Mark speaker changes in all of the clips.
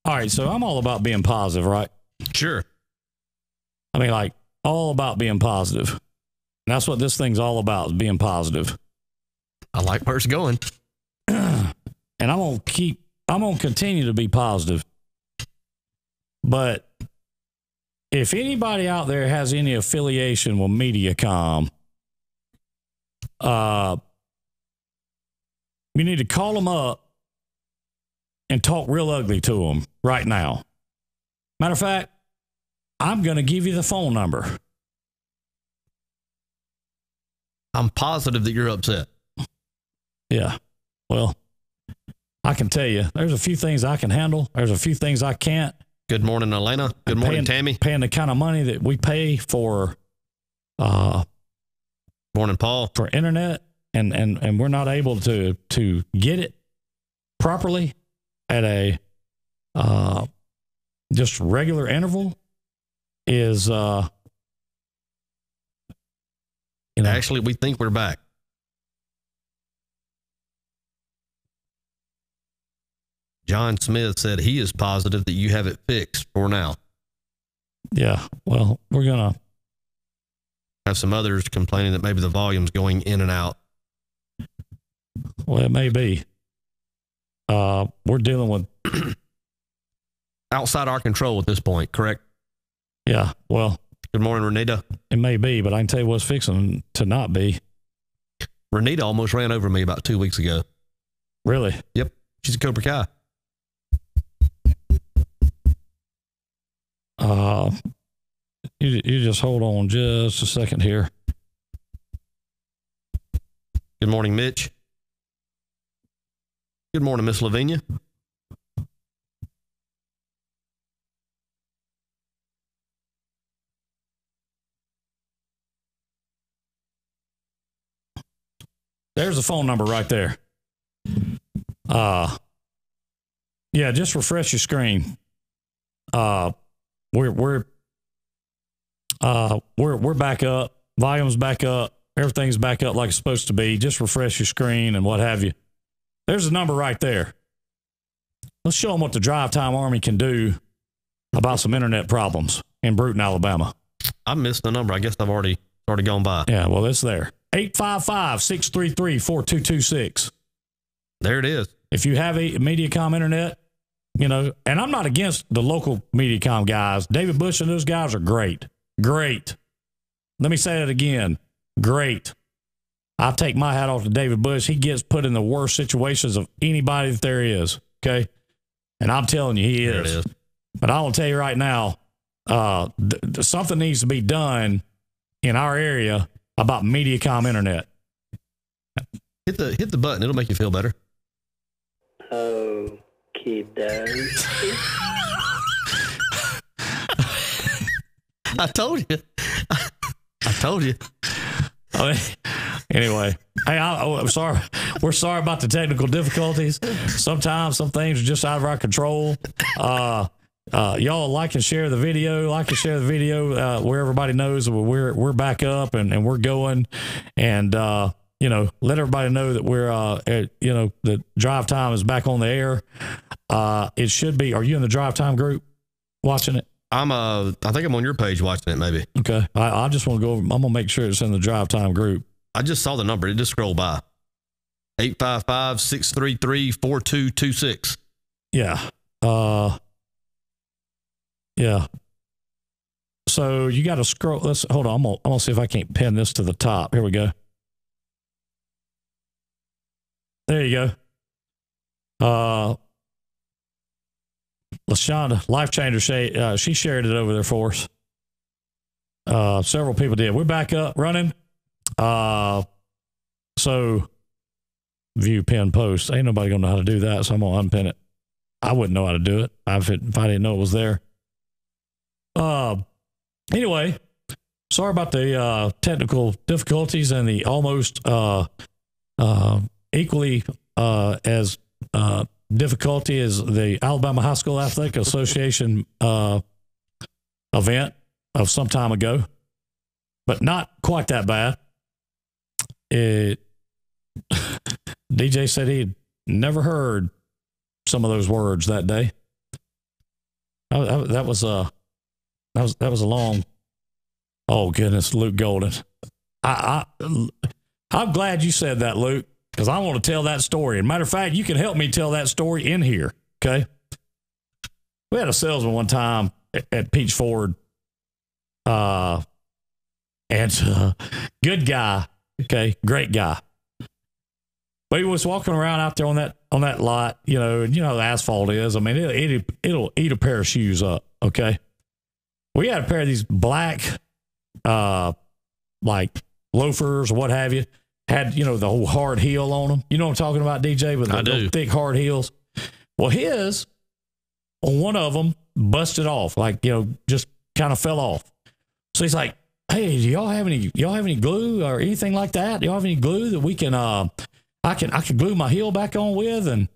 Speaker 1: All right, so I'm all about being positive, right?
Speaker 2: Sure.
Speaker 1: I mean, like, all about being positive. And that's what this thing's all about, is being positive.
Speaker 2: I like where it's going.
Speaker 1: And I'm going to continue to be positive. But if anybody out there has any affiliation with MediaCom, you need to call them up and talk real ugly to them right now. Matter of fact, I'm going to give you the phone number.
Speaker 2: I'm positive that you're upset.
Speaker 1: Yeah. Well, I can tell you, there's a few things I can handle. There's a few things I can't.
Speaker 2: Good morning, Elena. Good morning, Tammy.
Speaker 1: Paying the kind of money that we pay for
Speaker 2: morning, Paul.
Speaker 1: For internet, and we're not able to get it properly at a just regular interval is
Speaker 2: Actually, we think we're back. John Smith said he is positive that you have it fixed for now.
Speaker 1: Yeah, well, we're going to
Speaker 2: have some others complaining that maybe the volume's going in and out.
Speaker 1: Well, it may be. We're dealing with
Speaker 2: outside our control at this point, correct?
Speaker 1: Yeah, well.
Speaker 2: Good morning, Renita.
Speaker 1: It may be, but I can tell you what's fixing to not be.
Speaker 2: Renita almost ran over me about 2 weeks ago.
Speaker 1: Really?
Speaker 2: Yep. She's a Cobra Kai.
Speaker 1: You just hold on just a second here.
Speaker 2: Good morning, Mitch. Good morning, Miss Lavinia.
Speaker 1: There's the phone number right there. Yeah, just refresh your screen. We're back up. Volume's back up. Everything's back up like it's supposed to be. Just refresh your screen and what have you. There's the number right there. Let's show them what the Drive Time Army can do about some internet problems in Bruton, Alabama.
Speaker 2: I missed the number. I guess I've already gone by.
Speaker 1: Yeah, well, it's there. 855-633-4226.
Speaker 2: There it is.
Speaker 1: If you have a MediaCom internet, you know, and I'm not against the local MediaCom guys. David Bush and those guys are great. Great. Let me say that again. Great. I take my hat off to David Bush. He gets put in the worst situations of anybody that there is. Okay. And I'm telling you, he is. But I will tell you right now, something needs to be done in our area about MediaCom internet.
Speaker 2: Hit the button. It'll make you feel better.
Speaker 3: Oh, kiddos.
Speaker 2: I told you. I told you.
Speaker 1: Anyway, hey, I'm sorry. We're sorry about the technical difficulties. Sometimes some things are just out of our control. Y'all like and share the video. Where everybody knows we're back up and we're going. And you know, let everybody know that we're the Drive Time is back on the air. It should be. Are you in the Drive Time group watching it?
Speaker 2: I think I'm on your page watching it, maybe.
Speaker 1: Okay. I just want to go over. I'm going to make sure it's in the Drive Time group.
Speaker 2: I just saw the number. It just scrolled by. 855-633-4226.
Speaker 1: Yeah. Yeah. So you got to scroll. Hold on. I'm going to see if I can't pin this to the top. Here we go. There you go. LaShonda, Life Changer, she shared it over there for us. Several people did. We're back up running. So view pin post. Ain't nobody gonna know how to do that, so I'm gonna unpin it. I wouldn't know how to do it if I didn't know it was there. Anyway, sorry about the technical difficulties and the almost equally as difficulty as the Alabama High School Athletic Association event of some time ago, but not quite that bad. DJ said he'd never heard some of those words that day. That was a long. Oh goodness, Luke Golden. I'm glad you said that, Luke, because I want to tell that story. And matter of fact, you can help me tell that story in here. Okay. We had a salesman one time at Peach Ford, and good guy. Okay, great guy. But he was walking around out there on that lot, and you know how the asphalt is. I mean, it'll eat a pair of shoes up. Okay. We had a pair of these black, like loafers or what have you. Had, the whole hard heel on them. You know what I'm talking about, DJ? With the thick hard heels. Well, his, on one of them, busted off, like, just kind of fell off. So he's like, hey, do y'all have any glue or anything like that? Do y'all have any glue that we can, I can glue my heel back on with? And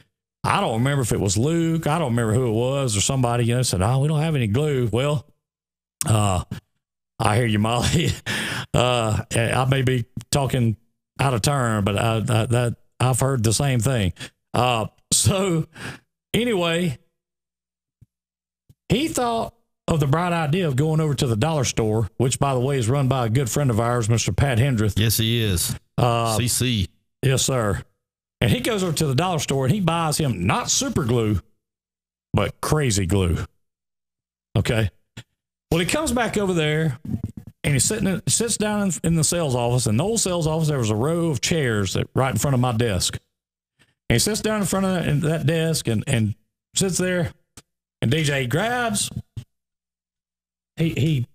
Speaker 1: I don't remember if it was Luke. I don't remember who it was or somebody, said, oh, we don't have any glue. Well, I hear you, Molly. I may be talking out of turn, but I've heard the same thing. So anyway, he thought of the bright idea of going over to the dollar store, which, by the way, is run by a good friend of ours, Mr. Pat Hendrith.
Speaker 2: Yes, he is. CC.
Speaker 1: Yes, sir. And he goes over to the dollar store and he buys him not super glue, but crazy glue. Okay. Well, he comes back over there and he sits down in the sales office. In the old sales office, there was a row of chairs right in front of my desk. And he sits down in front of that desk and sits there. And DJ grabs. He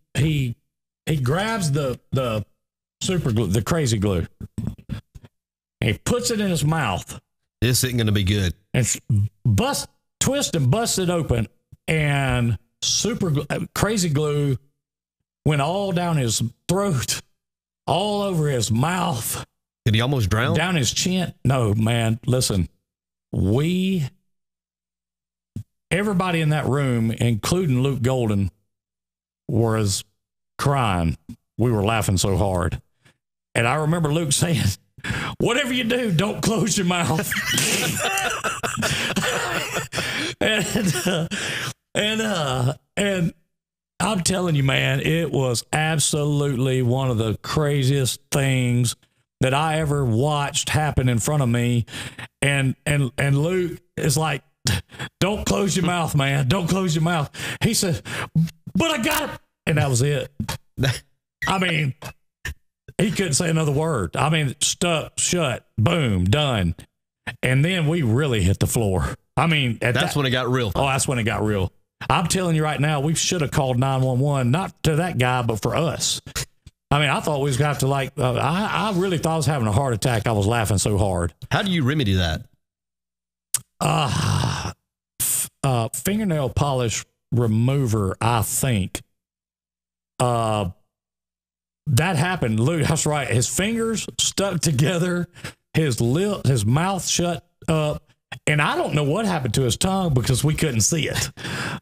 Speaker 1: grabs the super glue, the crazy glue. And he puts it in his mouth.
Speaker 2: This isn't going to be good.
Speaker 1: And twist and bust it open, and crazy glue went all down his throat, all over his mouth.
Speaker 2: Did he almost drown?
Speaker 1: Down his chin. No, man, listen. Everybody in that room, including Luke Golden, was crying. We were laughing so hard. And I remember Luke saying, whatever you do, don't close your mouth. and I'm telling you, man, it was absolutely one of the craziest things that I ever watched happen in front of me. And Luke is like, don't close your mouth, man. Don't close your mouth. He said, but I got it. And that was it. I mean, he couldn't say another word. I mean, stuck, shut, boom, done. And then we really hit the floor. I mean,
Speaker 2: that's when it got real.
Speaker 1: Oh, that's when it got real. I'm telling you right now, we should have called 911, not to that guy, but for us. I mean, I thought we was going to have to I really thought I was having a heart attack. I was laughing so hard.
Speaker 2: How do you remedy that?
Speaker 1: Fingernail polish remover, I think. That happened, Luke. That's right. His fingers stuck together, his mouth shut up, and I don't know what happened to his tongue because we couldn't see it.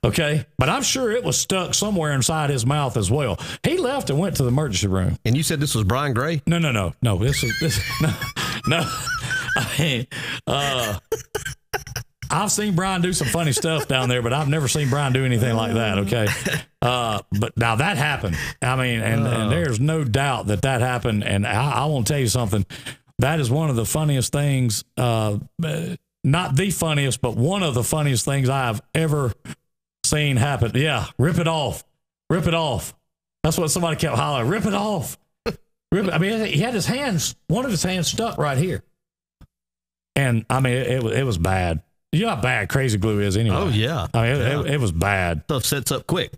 Speaker 1: Okay, but I'm sure it was stuck somewhere inside his mouth as well. He left and went to the emergency room.
Speaker 2: And you said this was Brian Gray?
Speaker 1: No. This no. I mean, I've seen Brian do some funny stuff down there, but I've never seen Brian do anything like that. Okay. But now that happened. I mean, and there's no doubt that happened. And I want to tell you something. That is one of the funniest things, not the funniest, but one of the funniest things I've ever seen happen. Yeah. Rip it off. Rip it off. That's what somebody kept hollering. Rip it off. Rip it. I mean, he had one of his hands stuck right here. And I mean, it was bad. You know how bad crazy glue is anyway.
Speaker 2: Oh, yeah.
Speaker 1: I mean, it was bad.
Speaker 2: Stuff sets up quick.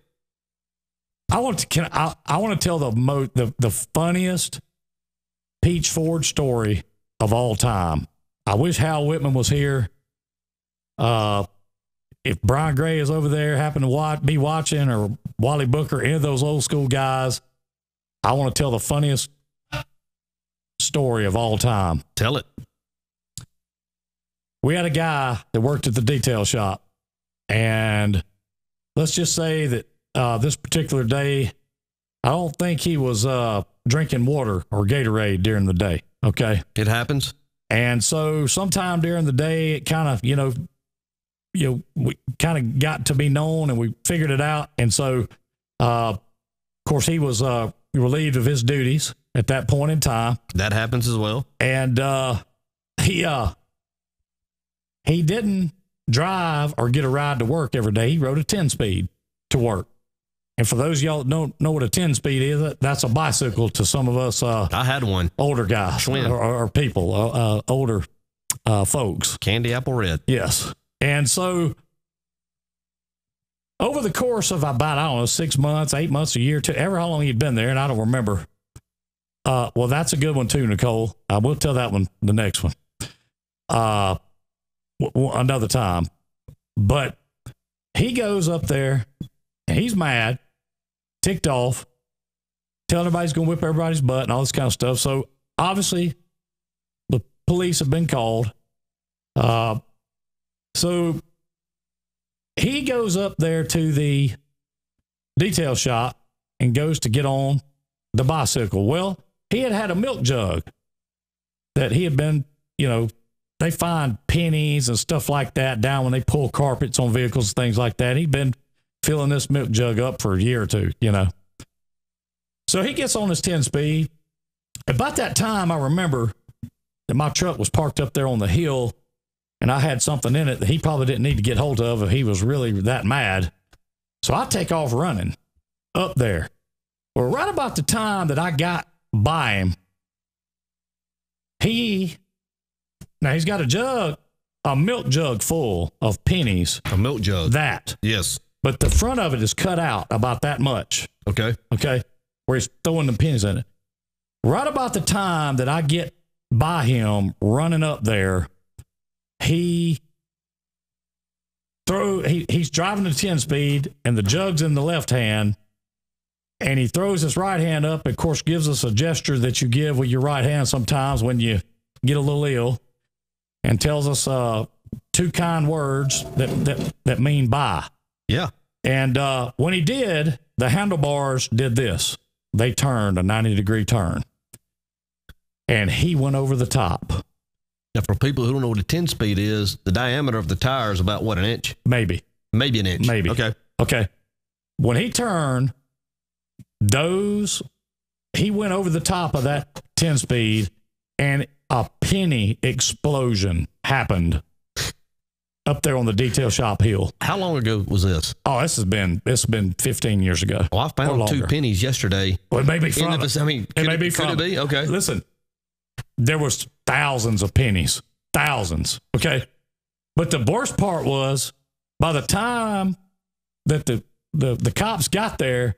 Speaker 1: I want to tell the funniest Peach Ford story of all time. I wish Hal Whitman was here. If Brian Gray is over there, happen to be watching, or Wally Booker, any of those old school guys, I want to tell the funniest story of all time.
Speaker 2: Tell it.
Speaker 1: We had a guy that worked at the detail shop, and let's just say that this particular day, I don't think he was drinking water or Gatorade during the day. Okay.
Speaker 2: It happens.
Speaker 1: And so sometime during the day, it kind of, we kind of got to be known and we figured it out. And so, of course, he was relieved of his duties at that point in time.
Speaker 2: That happens as well.
Speaker 1: And he didn't drive or get a ride to work every day. He rode a 10-speed to work. And for those of y'all that don't know what a 10-speed is, that's a bicycle to some of us.
Speaker 2: I had one.
Speaker 1: Older guys or people, older folks.
Speaker 2: Candy apple red.
Speaker 1: Yes. And so over the course of about, I don't know, 6 months, 8 months, a year, ever how long he'd been there, and I don't remember. Well, that's a good one too, Nicole. I will tell that one the next one. Another time. But he goes up there and he's mad, ticked off, telling everybody he's going to whip everybody's butt and all this kind of stuff. So obviously the police have been called. So he goes up there to the detail shop and goes to get on the bicycle. Well, he had a milk jug that he had been, they find pennies and stuff like that down when they pull carpets on vehicles and things like that. He'd been filling this milk jug up for a year or two, So he gets on his 10-speed. About that time, I remember that my truck was parked up there on the hill and I had something in it that he probably didn't need to get hold of if he was really that mad. So I take off running up there. Well, right about the time that I got by him, he's got a milk jug full of pennies.
Speaker 2: A milk jug.
Speaker 1: That.
Speaker 2: Yes.
Speaker 1: But the front of it is cut out about that much.
Speaker 2: Okay.
Speaker 1: Okay. Where he's throwing the pennies in it. Right about the time that I get by him running up there, he's driving the 10-speed and the jug's in the left hand. And he throws his right hand up, of course, gives us a gesture that you give with your right hand sometimes when you get a little ill, and tells us 2 kind words that mean bye.
Speaker 2: Yeah.
Speaker 1: And when he did, the handlebars did this. They turned a 90-degree turn. And he went over the top.
Speaker 2: Now, for people who don't know what a 10-speed is, the diameter of the tire is about, what, an inch?
Speaker 1: Maybe.
Speaker 2: Maybe an inch.
Speaker 1: Maybe. Okay. When he turned, he went over the top of that 10-speed, and a penny explosion happened up there on the detail shop hill.
Speaker 2: How long ago was this?
Speaker 1: Oh, it's been 15 years ago.
Speaker 2: Well, I found 2 pennies yesterday.
Speaker 1: Well, it may be from
Speaker 2: it. I mean,
Speaker 1: it may be
Speaker 2: from. Could it be? Okay.
Speaker 1: Listen, there was thousands of pennies. Thousands. Okay. But the worst part was, by the time that the cops got there,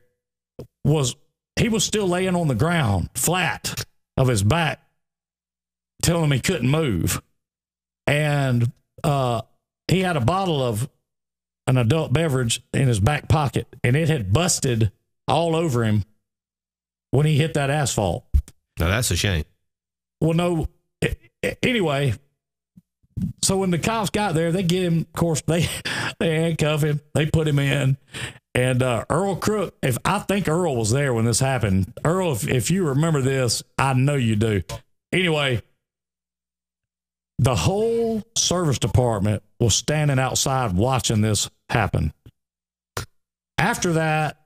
Speaker 1: he was still laying on the ground, flat of his back, telling him he couldn't move. And he had a bottle of an adult beverage in his back pocket, and it had busted all over him when he hit that asphalt.
Speaker 2: Now, that's a shame.
Speaker 1: Well, no. Anyway, so when the cops got there, they get him, of course, they handcuff him, they put him in. And Earl Crook, I think Earl was there when this happened. Earl, if you remember this, I know you do. Anyway, the whole service department was standing outside watching this happen. After that,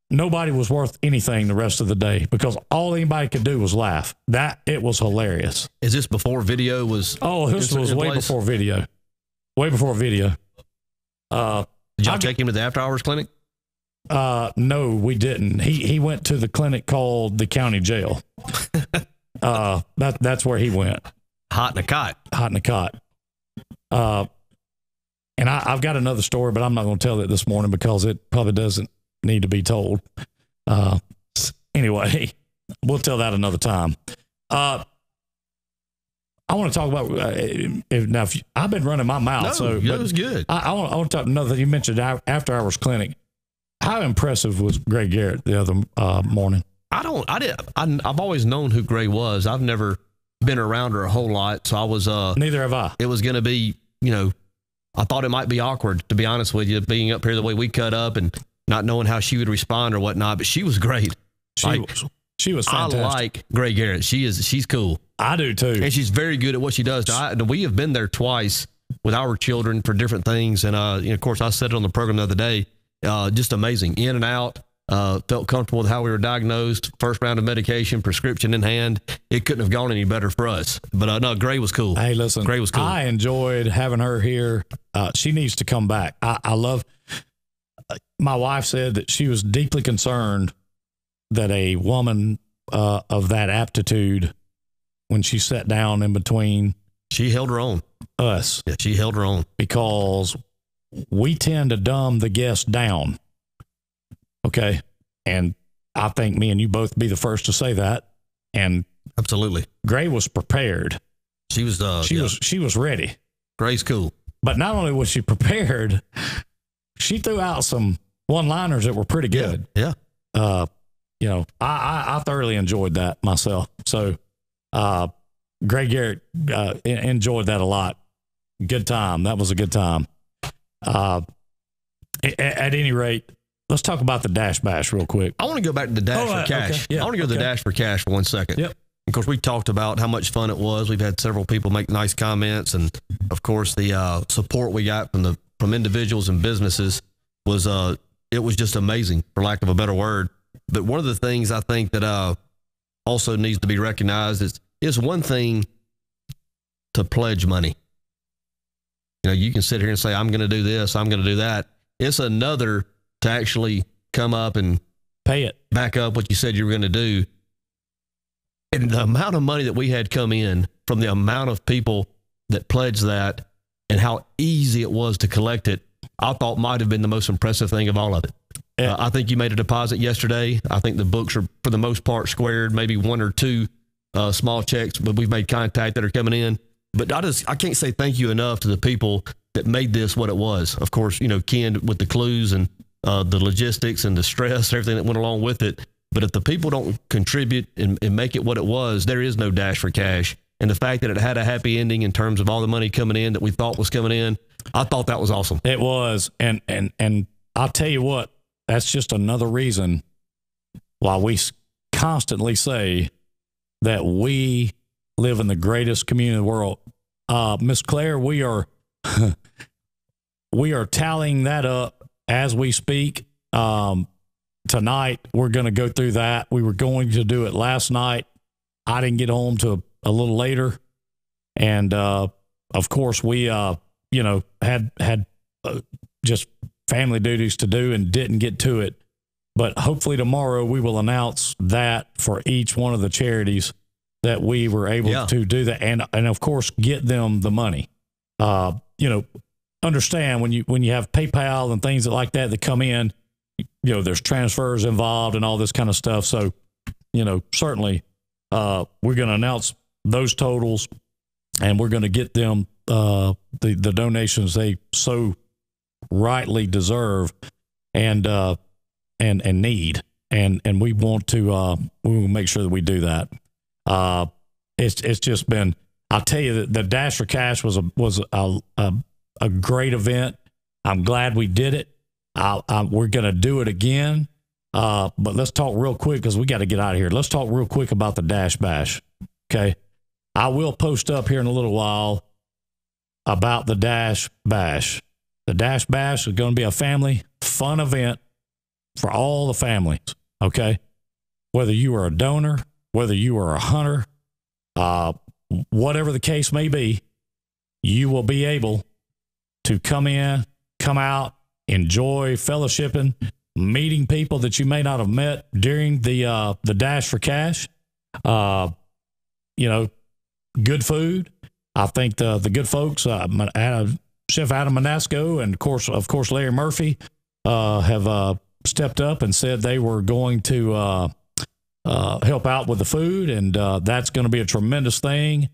Speaker 1: nobody was worth anything the rest of the day because all anybody could do was laugh. It was hilarious.
Speaker 2: Is this before video was?
Speaker 1: Oh, this was way before video. Way before video.
Speaker 2: Did y'all take him to the after hours clinic?
Speaker 1: No, we didn't. He went to the clinic called the county jail. That's where he went.
Speaker 2: Hot in a cot.
Speaker 1: Hot in a cot. And I've got another story, but I'm not going to tell it this morning because it probably doesn't need to be told. Anyway, we'll tell that another time. I want to talk about now. I've been running my mouth,
Speaker 2: so that was good.
Speaker 1: I want to talk another thing. You mentioned after hours clinic. How impressive was Greg Garrett the other morning?
Speaker 2: I've always known who Gray was. I've never been around her a whole lot, so I was.
Speaker 1: Neither have I.
Speaker 2: It was going to be, I thought it might be awkward, to be honest with you, being up here the way we cut up and not knowing how she would respond or whatnot. But she was great.
Speaker 1: She was fantastic.
Speaker 2: I like Gray Garrett. She's cool.
Speaker 1: I do too,
Speaker 2: and she's very good at what she does. We have been there twice, with our children for different things. And of course, I said it on the program the other day. Just amazing, in and out. Felt comfortable with how we were diagnosed. First round of medication, prescription in hand. It couldn't have gone any better for us. But no, Gray was cool.
Speaker 1: Hey, listen,
Speaker 2: Gray was cool.
Speaker 1: I enjoyed having her here. She needs to come back. I love. My wife said that she was deeply concerned that a woman of that aptitude, when she sat down in between,
Speaker 2: she held her own.
Speaker 1: Us,
Speaker 2: yeah, she held her own,
Speaker 1: because we tend to dumb the guests down. Okay. And I think me and you both be the first to say that. And
Speaker 2: absolutely,
Speaker 1: Gray was prepared.
Speaker 2: She was,
Speaker 1: she was ready.
Speaker 2: Gray's cool.
Speaker 1: But not only was she prepared, she threw out some one-liners that were pretty good.
Speaker 2: Yeah.
Speaker 1: You know, I thoroughly enjoyed that myself. So, Gray Garrett, enjoyed that a lot. Good time. That was a good time. At any rate, let's talk about the Dash Bash real quick.
Speaker 2: I want to go back to the Dash for Cash.
Speaker 1: Okay. Yeah,
Speaker 2: I want to go to the Dash for Cash for 1 second.
Speaker 1: Yep.
Speaker 2: Of course, we talked about how much fun it was. We've had several people make nice comments, and of course, the support we got from individuals and businesses was it was just amazing, for lack of a better word. But one of the things I think that also needs to be recognized is one thing to pledge money. You know, you can sit here and say, I'm going to do this, I'm going to do that. It's another to actually come up and
Speaker 1: pay it,
Speaker 2: back up what you said you were going to do. And the amount of money that we had come in from the amount of people that pledged that and how easy it was to collect it, I thought might have been the most impressive thing of all of it. Yeah. I think you made a deposit yesterday. I think the books are, for the most part, squared, maybe one or two small checks, but we've made contact that are coming in. But I can't say thank you enough to the people that made this what it was. Of course, you know, Ken with the clues and the logistics and the stress, everything that went along with it. But if the people don't contribute and make it what it was, there is no Dash for Cash. And the fact that it had a happy ending in terms of all the money coming in that we thought was coming in, I thought that was awesome.
Speaker 1: It was. And I'll tell you what, that's just another reason why we constantly say that we live in the greatest community in the world. Miss Claire, we are tallying that up as we speak. Tonight, we're going to go through that. We were going to do it last night. I didn't get home till a little later. And, of course, we, had just family duties to do and didn't get to it. But hopefully tomorrow we will announce that for each one of the charities that we were able to do that. And of course, get them the money. Understand when you have PayPal and things like that come in, there's transfers involved and all this kind of stuff. So, certainly we're going to announce those totals and we're going to get them the donations they so rightly deserve and need. And we want to we will make sure that we do that. It's just been, I'll tell you that the Dash for Cash was a great event. I'm glad we did it. We're going to do it again. But let's talk real quick because we got to get out of here. Let's talk real quick about the Dash Bash. Okay. I will post up here in a little while about the Dash Bash. The Dash Bash is going to be a family fun event for all the families. Okay. Whether you are a donor, whether you are a hunter, whatever the case may be, you will be able to come in, come out, enjoy fellowshipping, meeting people that you may not have met during the Dash for Cash. Good food. I think the good folks, Chef Adam Manasco and of course Larry Murphy have stepped up and said they were going to help out with the food, and that's going to be a tremendous thing.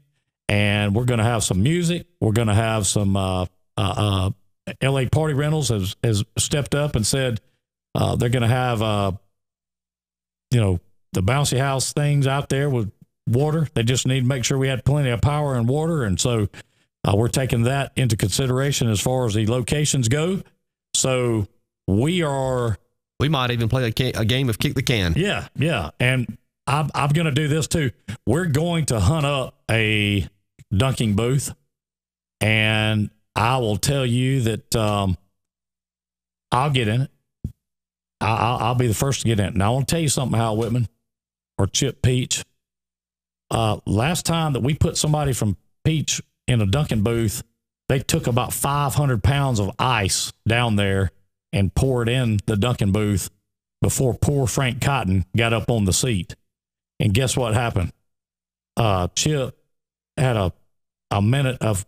Speaker 1: And we're going to have some music. We're going to have some LA Party Rentals has stepped up and said they're going to have the bouncy house things out there with water. They just need to make sure we had plenty of power and water, and so we're taking that into consideration as far as the locations go. So we might even play a game of kick the can. Yeah. And I'm going to do this too. We're going to hunt up a dunking booth, and I will tell you that I'll get in it. I'll be the first to get in it. Now, I want to tell you something, Hal Whitman or Chip Peach. Last time that we put somebody from Peach in a Dunkin' booth, they took about 500 pounds of ice down there and poured in the Dunkin' booth before poor Frank Cotton got up on the seat. And guess what happened? Chip had a minute of,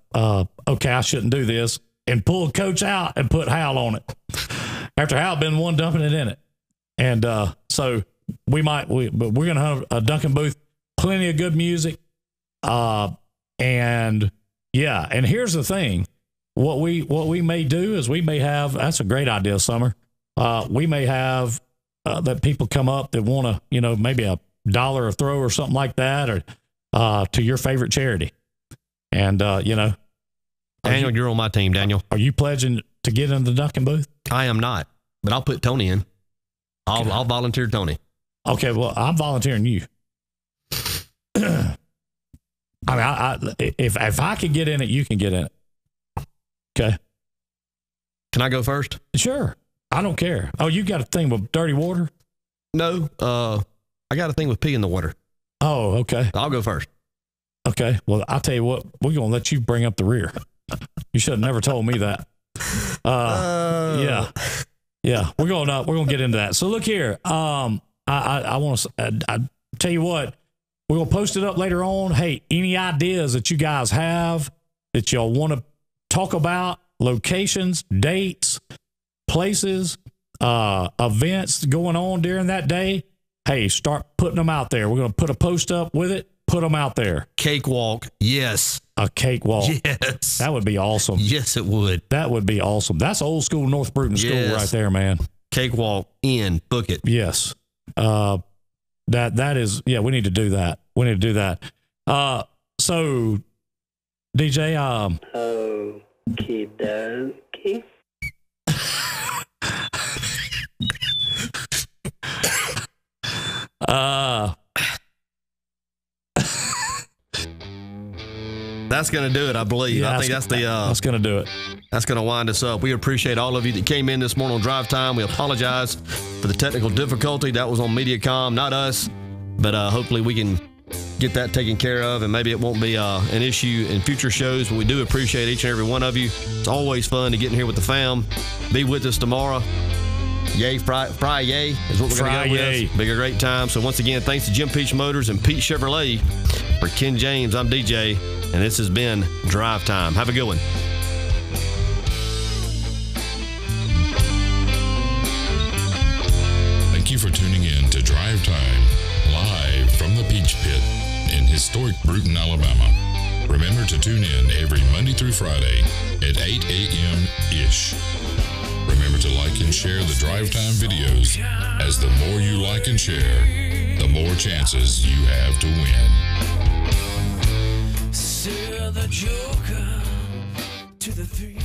Speaker 1: okay, I shouldn't do this, and pulled Coach out and put Hal on it after Hal been the one dumping it in it. And so we're going to have a Dunkin' booth, plenty of good music. And yeah, and here's the thing. What we may do is we may have, that's a great idea, Summer. We may have that people come up that want to, you know, maybe $1 a throw or something like that, or to your favorite charity. And, you know,
Speaker 2: Daniel, you're on my team, Daniel.
Speaker 1: Are you pledging to get in the Dunkin' booth?
Speaker 2: I am not, but I'll put Tony in. I'll volunteer Tony.
Speaker 1: Okay, well, I'm volunteering you. I mean, if I can get in it, you can get in it. Okay.
Speaker 2: Can I go first?
Speaker 1: Sure. I don't care. Oh, you got a thing with dirty water?
Speaker 2: No. I got a thing with pee in the water.
Speaker 1: Oh, okay.
Speaker 2: I'll go first.
Speaker 1: Okay. Well, I'll tell you what, we're going to let you bring up the rear. You should have never told me that. Yeah. Yeah. We're going to get into that. So look here. I want to tell you what, we're going to post it up later on. Hey, any ideas that you guys have that y'all want to talk about, locations, dates, places, events going on during that day, hey, start putting them out there. We're going to put a post up with it, put them out there.
Speaker 2: Cakewalk. Yes.
Speaker 1: A cakewalk.
Speaker 2: Yes.
Speaker 1: That would be awesome.
Speaker 2: Yes, it would.
Speaker 1: That would be awesome. That's old school North Bruton school right there, man.
Speaker 2: Cakewalk in, book it.
Speaker 1: Yes. That is, yeah, we need to do that. We need to do that. So DJ,
Speaker 3: Okie dokie.
Speaker 2: That's going to do it, I believe.
Speaker 1: Yeah,
Speaker 2: I think that's
Speaker 1: going to do it.
Speaker 2: That's going to wind us up. We appreciate all of you that came in this morning on Drive Time. We apologize for the technical difficulty. That was on MediaCom, not us. But hopefully we can get that taken care of, and maybe it won't be an issue in future shows. But we do appreciate each and every one of you. It's always fun to get in here with the fam. Be with us tomorrow. Yay, fry yay is what we're going to go with. Be a great time. So once again, thanks to Jim Peach Motors and Pete Chevrolet. For Ken James, I'm DJ, and this has been Drive Time. Have a good one.
Speaker 4: Thank you for tuning in to Drive Time, live from the Peach Pit in historic Bruton, Alabama. Remember to tune in every Monday through Friday at 8 a.m.-ish. Remember to like and share the Drive Time videos, as the more you like and share, the more chances you have to win.
Speaker 5: Sir the Joker to the three.